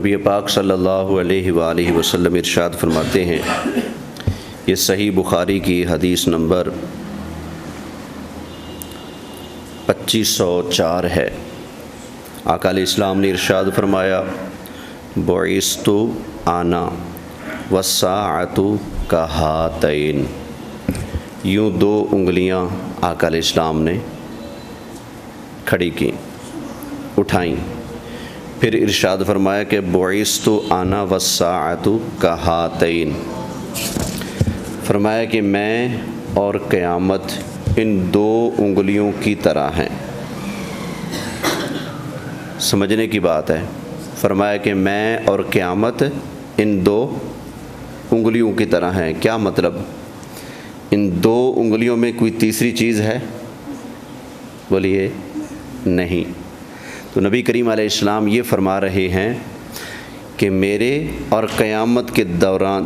نبی پاک صلی اللہ علیہ وآلہ وسلم ارشاد فرماتے ہیں، یہ صحیح بخاری کی حدیث نمبر 2504 ہے۔ آقا علیہ السلام نے ارشاد فرمایا، بعثت انا والساعۃ کہاتین۔ یوں دو انگلیاں آقا علیہ السلام نے کھڑی کی، اٹھائیں، پھر ارشاد فرمایا کہ بعثت انا والساعۃ کہاتین، فرمایا کہ میں اور قیامت ان دو انگلیوں کی طرح ہیں۔ سمجھنے کی بات ہے، فرمایا کہ میں اور قیامت ان دو انگلیوں کی طرح ہیں۔ کیا مطلب؟ ان دو انگلیوں میں کوئی تیسری چیز ہے؟ بولیے نہیں۔ تو نبی کریم علیہ السلام یہ فرما رہے ہیں کہ میرے اور قیامت کے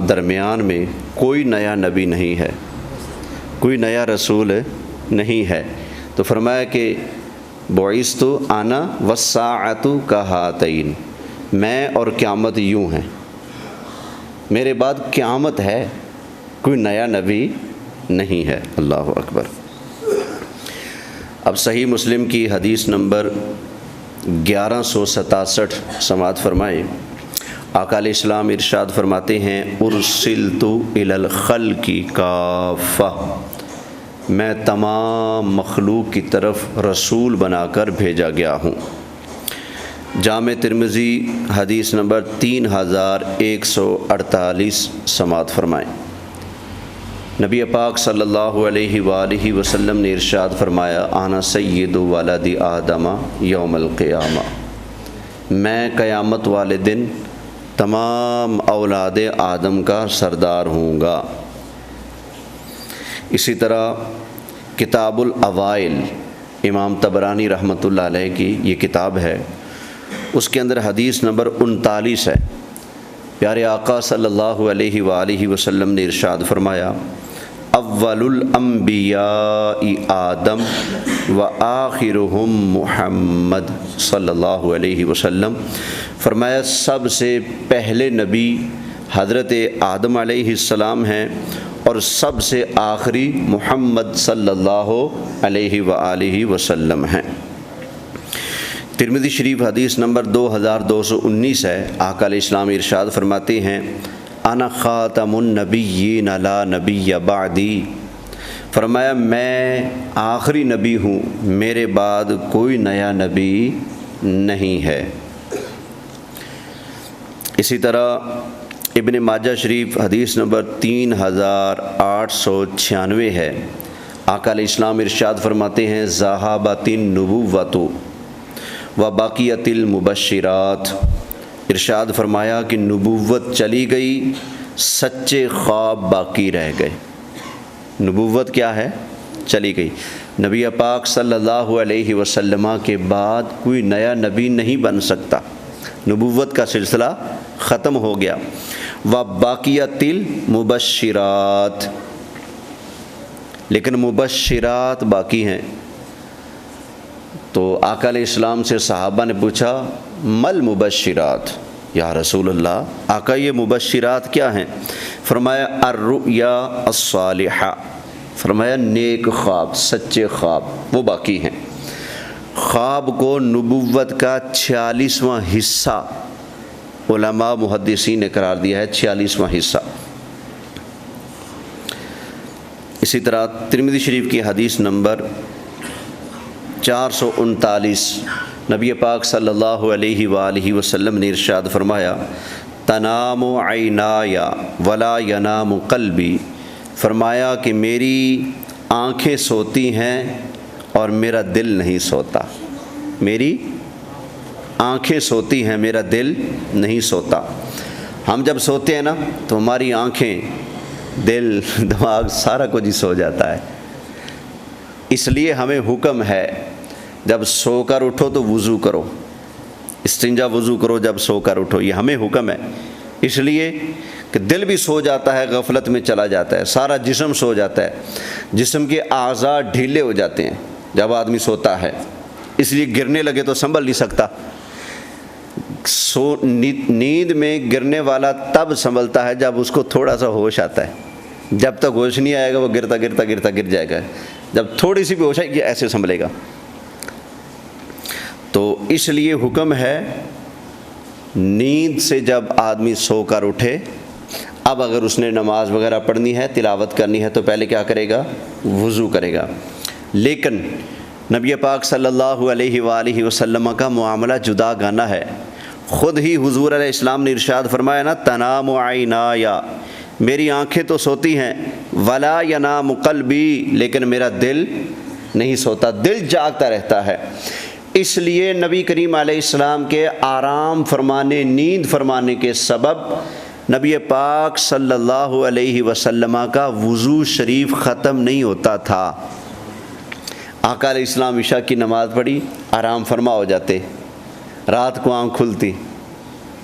درمیان میں کوئی نیا نبی نہیں ہے، کوئی نیا رسول نہیں ہے۔ تو فرمایا کہ بعثت انا والساعۃ کہاتین، میں اور قیامت یوں ہیں، میرے بعد قیامت ہے، کوئی نیا نبی نہیں ہے۔ اللہ اکبر۔ اب صحیح مسلم کی حدیث نمبر 1167 سماعت فرمائیں۔ آقا علیہ السلام ارشاد فرماتے ہیں، ارسلت الی الخلق کافہ، میں تمام مخلوق کی طرف رسول بنا کر بھیجا گیا ہوں۔ جامع ترمذی حدیث نمبر 3148 سماعت فرمائیں۔ نبی پاک صلی اللہ علیہ وآلہ وسلم نے ارشاد فرمایا، انا سید ولد آدم یوم القیامہ، میں قیامت والے دن تمام اولاد آدم کا سردار ہوں گا۔ اسی طرح کتاب الاوائل، امام طبرانی رحمۃ اللہ علیہ کی یہ کتاب ہے، اس کے اندر حدیث نمبر 39 ہے۔ پیارے آقا صلی اللہ علیہ وآلہ وسلم نے ارشاد فرمایا، اول الانبیاء آدم و آخرہم محمد صلی اللہ علیہ وسلم، فرمایا سب سے پہلے نبی حضرت آدم علیہ السلام ہیں اور سب سے آخری محمد صلی اللہ علیہ وآلہ وسلم ہیں۔ ترمذی شریف حدیث نمبر 2219 ہے۔ آقا علیہ السلام ارشاد فرماتے ہیں، انا خاتم النبیین لا نبی بعدی، فرمایا میں آخری نبی ہوں، میرے بعد کوئی نیا نبی نہیں ہے۔ اسی طرح ابن ماجہ شریف حدیث نمبر 3896 ہے۔ آقا علیہ السلام ارشاد فرماتے ہیں، ذہبت النبوۃ و بقیت المبشرات، ارشاد فرمایا کہ نبوت چلی گئی، سچے خواب باقی رہ گئے۔ نبوت کیا ہے؟ چلی گئی۔ نبی پاک صلی اللہ علیہ وسلم کے بعد کوئی نیا نبی نہیں بن سکتا، نبوت کا سلسلہ ختم ہو گیا۔ وَبَقِيَتِ الْمُبَشِّرَاتِ، لیکن مبشرات باقی ہیں۔ تو آقا علیہ السلام سے صحابہ نے پوچھا، مل مبشرات یا رسول اللہ، آقا یہ مبشرات کیا ہیں؟ فرمایا الرؤیا الصالحہ، فرمایا نیک خواب، سچے خواب وہ باقی ہیں۔ خواب کو نبوت کا 46واں حصہ علماء محدثین نے قرار دیا ہے، 46واں حصہ۔ اسی طرح ترمذی شریف کی حدیث نمبر 439، نبی پاک صلی اللہ علیہ وآلہ وسلم نے ارشاد فرمایا، تنام عینای ولا ینام قلبی، فرمایا کہ میری آنکھیں سوتی ہیں اور میرا دل نہیں سوتا، میری آنکھیں سوتی ہیں، میرا دل نہیں سوتا۔ ہم جب سوتے ہیں نا تو ہماری آنکھیں، دل، دماغ سارا کچھ ہی سو جاتا ہے۔ اس لیے ہمیں حکم ہے جب سو کر اٹھو تو وضو کرو، استنجا وضو کرو جب سو کر اٹھو، یہ ہمیں حکم ہے۔ اس لیے کہ دل بھی سو جاتا ہے، غفلت میں چلا جاتا ہے، سارا جسم سو جاتا ہے، جسم کے اعضاء ڈھیلے ہو جاتے ہیں جب آدمی سوتا ہے، اس لیے گرنے لگے تو سنبھل نہیں سکتا۔ نیند میں گرنے والا تب سنبھلتا ہے جب اس کو تھوڑا سا ہوش آتا ہے، جب تک ہوش نہیں آئے گا وہ گرتا گرتا گرتا گر جائے گا، جب تھوڑی سی بھی ہوش آئے گی ایسے سنبھلے گا۔ تو اس لیے حکم ہے نیند سے جب آدمی سو کر اٹھے، اب اگر اس نے نماز وغیرہ پڑھنی ہے، تلاوت کرنی ہے، تو پہلے کیا کرے گا؟ وضو کرے گا۔ لیکن نبی پاک صلی اللہ علیہ وآلہ وسلم کا معاملہ جدا گانا ہے۔ خود ہی حضور علیہ السلام نے ارشاد فرمایا نا، تنام عینایا، میری آنکھیں تو سوتی ہیں، ولا ینام قلبی، لیکن میرا دل نہیں سوتا، دل جاگتا رہتا ہے۔ اس لیے نبی کریم علیہ السلام کے آرام فرمانے، نیند فرمانے کے سبب نبی پاک صلی اللہ علیہ وسلم کا وضو شریف ختم نہیں ہوتا تھا۔ آقا علیہ السلام عشاء کی نماز پڑھی، آرام فرما ہو جاتے، رات کو آنکھ کھلتی،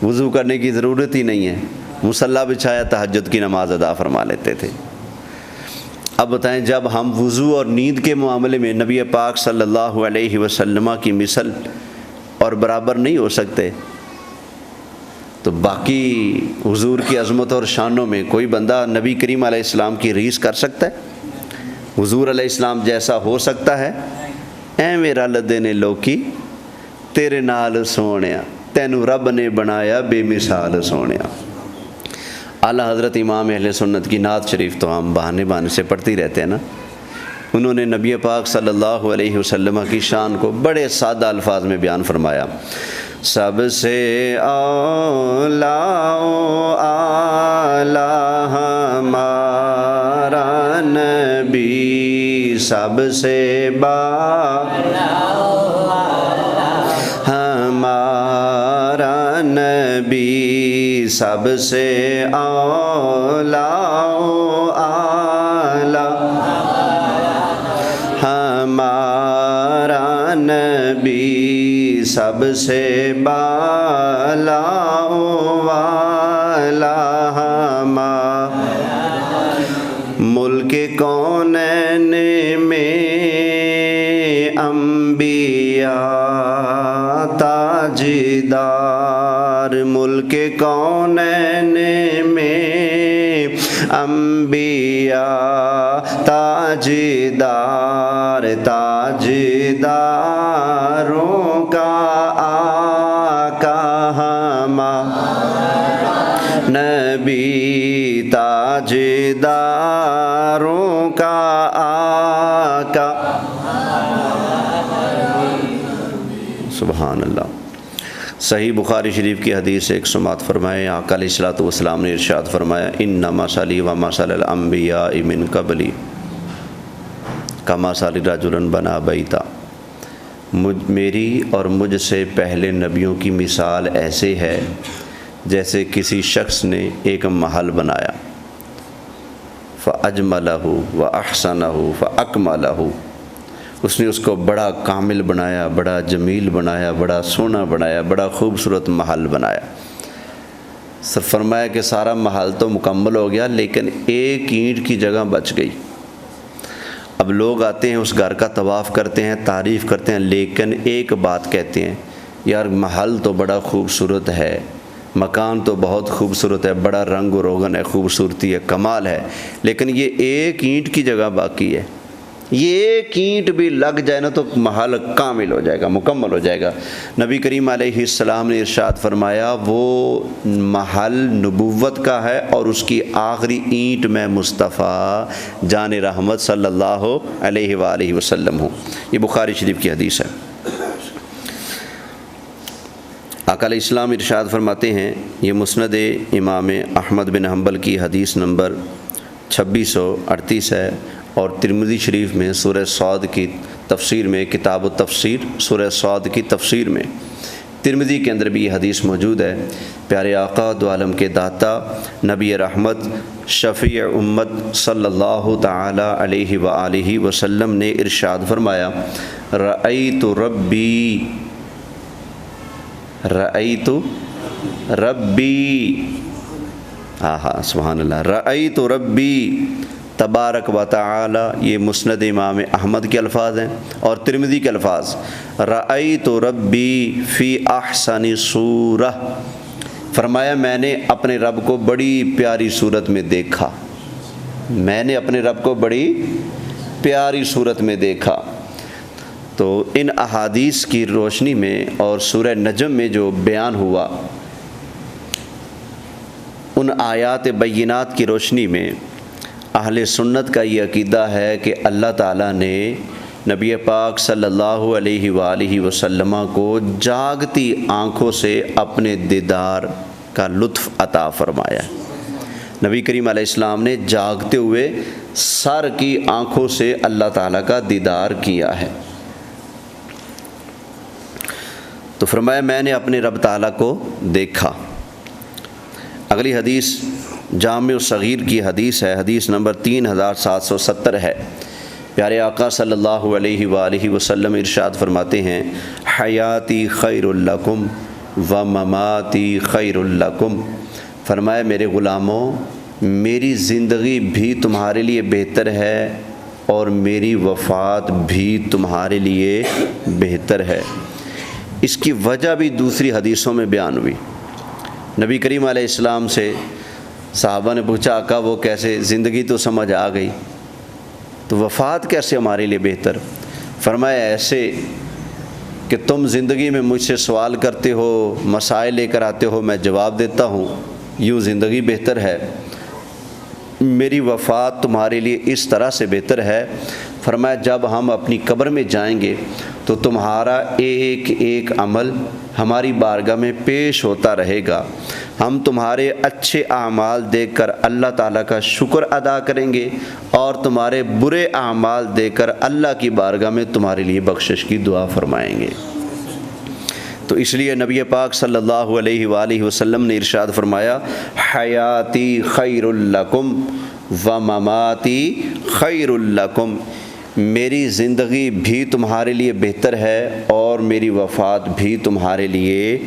وضو کرنے کی ضرورت ہی نہیں ہے، مصلی بچھایا تہجد کی نماز ادا فرما لیتے تھے۔ اب بتائیں، جب ہم وضو اور نیند کے معاملے میں نبی پاک صلی اللہ علیہ وسلم کی مثل اور برابر نہیں ہو سکتے، تو باقی حضور کی عظمت اور شانوں میں کوئی بندہ نبی کریم علیہ السلام کی ریس کر سکتا ہے؟ حضور علیہ السلام جیسا ہو سکتا ہے؟ اے میرا لدے نے لوکی تیرے نال سونیا، تینو رب نے بنایا بے مثال سونیا۔ اعلیٰ حضرت امام اہل سنت کی نعت شریف تو ہم بہانے سے پڑھتے ہی رہتے ہیں نا۔ انہوں نے نبی پاک صلی اللہ علیہ وسلم کی شان کو بڑے سادہ الفاظ میں بیان فرمایا۔ سب سے اولا اعلیٰ ہمارا نبی، سب سے ہمارا نبی، سب سے اولا اعلیٰ ہمارا نبی، سب سے بالا والا ملک کونین میں انبیاء تاجدار، ملک کونین میں انبیاء تاجدار، تاجداروں کا آقا ہمارا نبی، تاجداروں کا آقا۔ سبحان اللہ۔ صحیح بخاری شریف کی حدیث ایک سماعت فرمائے، آقا علیہ الصلوۃ والسلام نے ارشاد فرمایا، ان مثلی و مثل الانبیاء من قبلی کمثل رجل بنا بیتا، میری اور مجھ سے پہلے نبیوں کی مثال ایسے ہے جیسے کسی شخص نے ایک محل بنایا، فَأَجْمَلَهُ وَأَحْسَنَهُ فَأَكْمَلَهُ، اس نے اس کو بڑا کامل بنایا، بڑا جمیل بنایا، بڑا سونا بنایا، بڑا خوبصورت محل بنایا۔ سر فرمایا کہ سارا محل تو مکمل ہو گیا لیکن ایک اینٹ کی جگہ بچ گئی۔ اب لوگ آتے ہیں اس گھر کا طواف کرتے ہیں، تعریف کرتے ہیں، لیکن ایک بات کہتے ہیں، یار محل تو بڑا خوبصورت ہے، مکان تو بہت خوبصورت ہے، بڑا رنگ و روغن ہے، خوبصورتی ہے، کمال ہے، لیکن یہ ایک اینٹ کی جگہ باقی ہے، یہ ایک اینٹ بھی لگ جائے نا تو محل کامل ہو جائے گا، مکمل ہو جائے گا۔ نبی کریم علیہ السلام نے ارشاد فرمایا، وہ محل نبوت کا ہے اور اس کی آخری اینٹ میں مصطفیٰ جان رحمت صلی اللہ علیہ وآلہ وسلم ہوں۔ یہ بخاری شریف کی حدیث ہے۔ آقا علیہ السلام ارشاد فرماتے ہیں، یہ مسند امام احمد بن حنبل کی حدیث نمبر 2638 ہے، اور ترمذی شریف میں سورہ صاد کی تفسیر میں، کتاب التفسیر سورہ صاد کی تفسیر میں، ترمذی کے اندر بھی یہ حدیث موجود ہے۔ پیارے آقا دو عالم کے داتا نبی رحمت شفیع امت صلی اللہ تعالی علیہ وآلہ وسلم نے ارشاد فرمایا، رأیت ربی، سبحان اللہ، رأیت ربی تبارک و تعالی، یہ مسند امام احمد کے الفاظ ہیں اور ترمذی کے الفاظ، رأیت ربی فی احسن صورہ، فرمایا میں نے اپنے رب کو بڑی پیاری صورت میں دیکھا، میں نے اپنے رب کو بڑی پیاری صورت میں دیکھا۔ تو ان احادیث کی روشنی میں اور سورہ نجم میں جو بیان ہوا، ان آیات بینات کی روشنی میں اہل سنت کا یہ عقیدہ ہے کہ اللہ تعالیٰ نے نبی پاک صلی اللہ علیہ وآلہ وسلم کو جاگتی آنکھوں سے اپنے دیدار کا لطف عطا فرمایا۔ نبی کریم علیہ السلام نے جاگتے ہوئے سر کی آنکھوں سے اللہ تعالیٰ کا دیدار کیا ہے۔ تو فرمایا میں نے اپنے رب تعالیٰ کو دیکھا۔ اگلی حدیث جامع الصغیر کی حدیث ہے، حدیث نمبر 3770 ہے۔ پیارے آقا صلی اللہ علیہ وآلہ وسلم ارشاد فرماتے ہیں، حیاتی خیر لکم و مماتی خیر لکم، فرمایا میرے غلاموں میری زندگی بھی تمہارے لیے بہتر ہے اور میری وفات بھی تمہارے لیے بہتر ہے۔ اس کی وجہ بھی دوسری حدیثوں میں بیان ہوئی۔ نبی کریم علیہ السلام سے صحابہ نے پوچھا آقا وہ کیسے، زندگی تو سمجھ آ گئی تو وفات کیسے ہمارے لیے بہتر؟ فرمایا ایسے کہ تم زندگی میں مجھ سے سوال کرتے ہو، مسائل لے کر آتے ہو، میں جواب دیتا ہوں، یوں زندگی بہتر ہے، میری وفات تمہارے لیے اس طرح سے بہتر ہے۔ فرمایا جب ہم اپنی قبر میں جائیں گے تو تمہارا ایک ایک عمل ہماری بارگاہ میں پیش ہوتا رہے گا، ہم تمہارے اچھے اعمال دیکھ کر اللہ تعالیٰ کا شکر ادا کریں گے اور تمہارے برے اعمال دیکھ کر اللہ کی بارگاہ میں تمہارے لیے بخشش کی دعا فرمائیں گے۔ تو اس لیے نبی پاک صلی اللہ علیہ وآلہ وسلم نے ارشاد فرمایا، حیاتی خیر لکم و مماتی خیر لکم، میری زندگی بھی تمہارے لیے بہتر ہے اور میری وفات بھی تمہارے لیے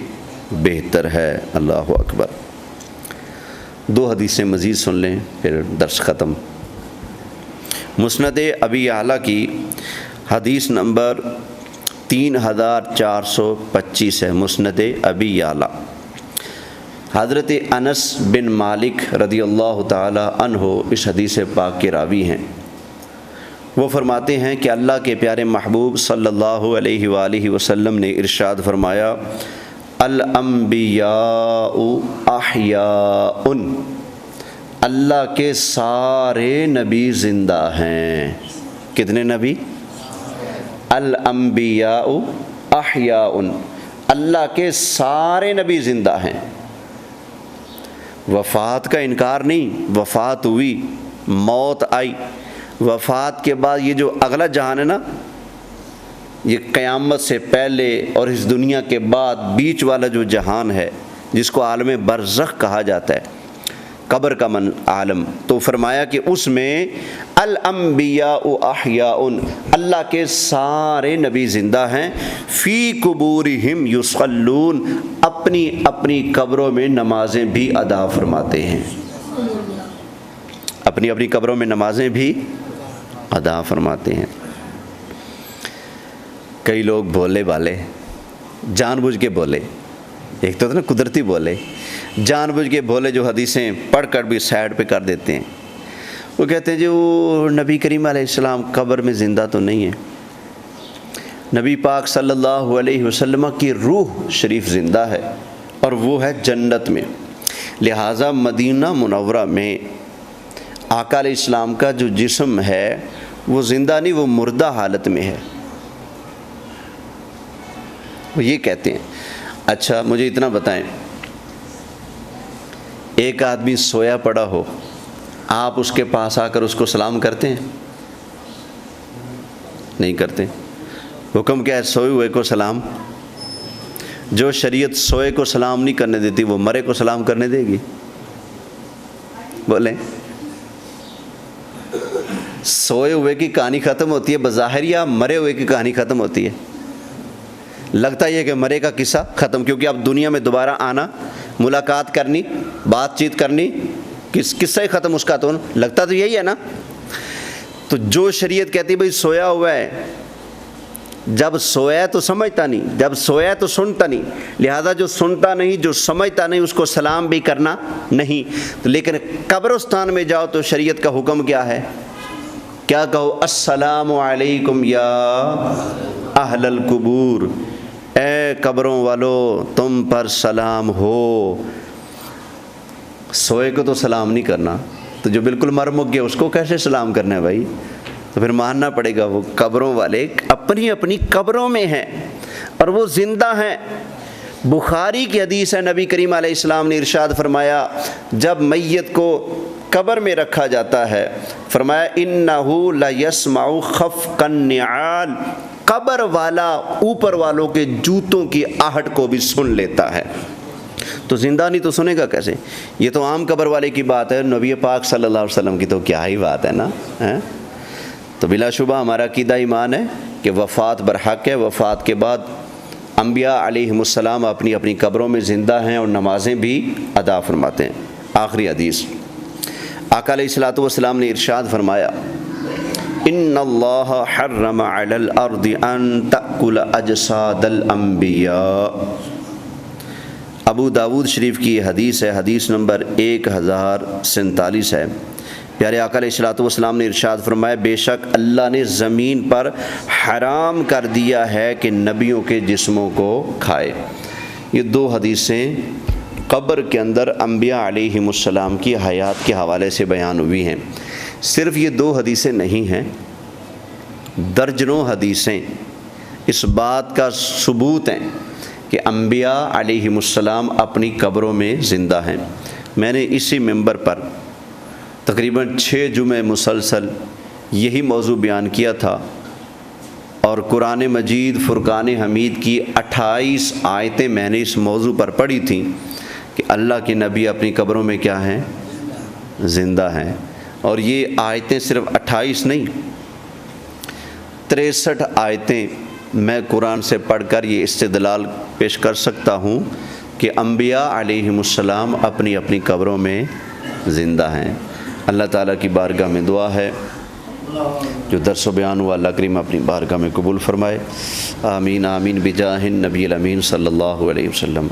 بہتر ہے۔ اللہ اکبر۔ دو حدیثیں مزید سن لیں پھر درس ختم۔ مسند ابی اعلیٰ کی حدیث نمبر 3425 ہے، مسند ابی اعلیٰ۔ حضرت انس بن مالک رضی اللہ تعالی عنہ اس حدیث پاک کے راوی ہیں۔ وہ فرماتے ہیں کہ اللہ کے پیارے محبوب صلی اللہ علیہ وآلہ وسلم نے ارشاد فرمایا، الانبیاء احیاء، اللہ کے سارے نبی زندہ ہیں۔ کتنے نبی؟ الانبیاء احیاء، اللہ کے سارے نبی زندہ ہیں۔ وفات کا انکار نہیں، وفات ہوئی، موت آئی، وفات کے بعد یہ جو اگلا جہان ہے نا، یہ قیامت سے پہلے اور اس دنیا کے بعد بیچ والا جو جہان ہے جس کو عالم برزخ کہا جاتا ہے، قبر کا عالم، تو فرمایا کہ اس میں الانبیاء احیاء، اللہ کے سارے نبی زندہ ہیں، فی قبورہم یصلون، اپنی اپنی قبروں میں نمازیں بھی ادا فرماتے ہیں، اپنی اپنی قبروں میں نمازیں بھی ادا فرماتے ہیں۔ کئی لوگ بولے والے جان بوجھ کے بولے، ایک تو نا قدرتی بولے، جان بوجھ کے بولے جو حدیثیں پڑھ کر بھی سائڈ پہ کر دیتے ہیں۔ وہ کہتے ہیں جو نبی کریم علیہ السلام قبر میں زندہ تو نہیں ہے، نبی پاک صلی اللہ علیہ وسلم کی روح شریف زندہ ہے اور وہ ہے جنت میں، لہٰذا مدینہ منورہ میں آقا علیہ السلام کا جو جسم ہے وہ زندہ نہیں، وہ مردہ حالت میں ہے، وہ یہ کہتے ہیں۔ اچھا مجھے اتنا بتائیں، ایک آدمی سویا پڑا ہو، آپ اس کے پاس آ کر اس کو سلام کرتے ہیں؟ نہیں کرتے۔ حکم کیا ہے؟ سوئے ہوئے کو سلام۔ جو شریعت سوئے کو سلام نہیں کرنے دیتی وہ مرے کو سلام کرنے دے گی؟ بولیں۔ سوئے ہوئے کی کہانی ختم ہوتی ہے بظاہر یا مرے ہوئے کی کہانی ختم ہوتی ہے؟ لگتا یہ کہ مرے کا قصہ ختم، کیونکہ اب دنیا میں دوبارہ آنا، ملاقات کرنی، بات چیت کرنی، قصہ ہی ختم اس کا، تو لگتا تو یہی ہے نا۔ تو جو شریعت کہتی بھئی سویا ہوا ہے، جب سویا تو سمجھتا نہیں، جب سویا تو سنتا نہیں، لہذا جو سنتا نہیں، جو سمجھتا نہیں، اس کو سلام بھی کرنا نہیں۔ لیکن قبرستان میں جاؤ تو شریعت کا حکم کیا ہے؟ کیا کہو؟ السلام علیکم یا اہل القبور، اے قبروں والو تم پر سلام ہو۔ سوئے کو تو سلام نہیں کرنا، تو جو بالکل مر مک گیا اس کو کیسے سلام کرنا ہے بھائی؟ تو پھر ماننا پڑے گا وہ قبروں والے اپنی اپنی قبروں میں ہیں اور وہ زندہ ہیں۔ بخاری کی حدیث ہے، نبی کریم علیہ السلام نے ارشاد فرمایا جب میت کو قبر میں رکھا جاتا ہے، فرمایا انہو لیسمع خفق النعال، قبر والا اوپر والوں کے جوتوں کی آہٹ کو بھی سن لیتا ہے۔ تو زندہ نہیں تو سنے گا کیسے؟ یہ تو عام قبر والے کی بات ہے، نبی پاک صلی اللہ علیہ وسلم کی تو کیا ہی بات ہے نا۔ تو بلا شبہ ہمارا عقیدہ ایمان ہے کہ وفات برحق ہے، وفات کے بعد انبیاء علیہم السلام اپنی اپنی قبروں میں زندہ ہیں اور نمازیں بھی ادا فرماتے ہیں۔ آخری حدیث، آقا علیہ الصلوۃ والسلام نے ارشاد فرمایا ان اللہ حرم علی الارض ان تأکل اجساد الانبیاء۔ ابو داود شریف کی یہ حدیث ہے، حدیث نمبر 1047 ہے۔ پیارے آقا علیہ الصلوۃ والسلام نے ارشاد فرمایا بے شک اللہ نے زمین پر حرام کر دیا ہے کہ نبیوں کے جسموں کو کھائے۔ یہ دو حدیثیں قبر کے اندر انبیاء علیہم السلام کی حیات کے حوالے سے بیان ہوئی ہیں۔ صرف یہ دو حدیثیں نہیں ہیں، درجنوں حدیثیں اس بات کا ثبوت ہیں کہ انبیاء علیہم السلام اپنی قبروں میں زندہ ہیں۔ میں نے اسی ممبر پر تقریباً 6 جمعے مسلسل یہی موضوع بیان کیا تھا، اور قرآن مجید فرقان حمید کی 28 آیتیں میں نے اس موضوع پر پڑھی تھیں کہ اللہ کے نبی اپنی قبروں میں کیا ہیں؟ زندہ ہیں۔ اور یہ آیتیں صرف 28 نہیں، 63 آیتیں میں قرآن سے پڑھ کر یہ استدلال پیش کر سکتا ہوں کہ انبیاء علیہم السلام اپنی اپنی قبروں میں زندہ ہیں۔ اللہ تعالیٰ کی بارگاہ میں دعا ہے جو درس و بیان ہوا اللہ کریم اپنی بارگاہ میں قبول فرمائے۔ آمین آمین بجاہ النبی الامین صلی اللہ علیہ وسلم۔